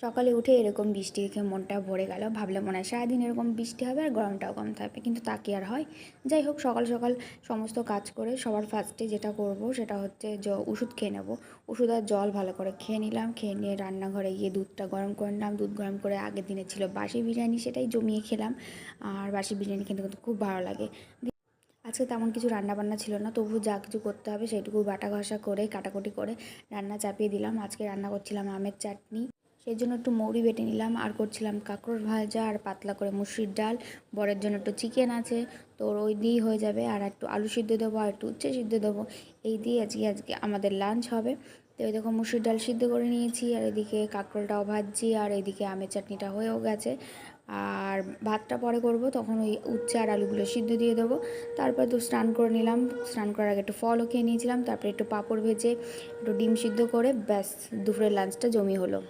সকালে উঠে এরকম বৃষ্টি দেখে মনটা ভরে গেল। ভাবলাম মনে হয় সারাদিন এরকম বৃষ্টি হবে আর গরমটাও কম থাকবে, কিন্তু তা কি আর হয়। যাই হোক, সকাল সকাল সমস্ত কাজ করে সবার ফার্স্টে যেটা করব সেটা হচ্ছে ওষুধ খেয়ে নেব। ওষুধ আর জল ভালো করে খেয়ে নিলাম। খেয়ে নিয়ে রান্নাঘরে গিয়ে দুধটা গরম করে নিলাম। দুধ গরম করে আগের দিনে ছিল বাসি বিরিয়ানি, সেটাই জমিয়ে খেলাম। আর বাসি বিরিয়ানি কিন্তু কিন্তু খুব ভালো লাগে। আজকে তেমন কিছু রান্নাবান্না ছিল না, তবু যা কিছু করতে হবে সেটুকু বাটা ঘষা করে কাটাকুটি করে রান্না চাপিয়ে দিলাম। আজকে রান্না করছিলাম আমের চাটনি, সেই জন্য একটু মৌরি বেটে নিলাম। আর করছিলাম কাঁকরোল ভাজা আর পাতলা করে মুসুরির ডাল। বরের জন্য একটু চিকেন আছে, তো ওই দিয়েই হয়ে যাবে। আর একটু আলু সিদ্ধ দেবো আর একটু উচ্ছে সিদ্ধ দেবো, এই দিয়ে আজকে আমাদের লাঞ্চ হবে। তো এই দেখো মুসুরির ডাল সিদ্ধ করে নিয়েছি, আর এদিকে কাঁকরোলটাও ভাজছি, আর এইদিকে আমের চাটনিটা হয়েও গেছে। আর ভাতটা পরে করব, তখন ওই উচ্ছে আর আলুগুলো সিদ্ধ দিয়ে দেবো। তারপর তো স্নান করে নিলাম। স্নান করার আগে একটু ফলও খেয়ে নিয়েছিলাম, তারপরে একটু পাঁপড় ভেজে একটু ডিম সিদ্ধ করে ব্যাস দুপুরের লাঞ্চটা জমি হলো।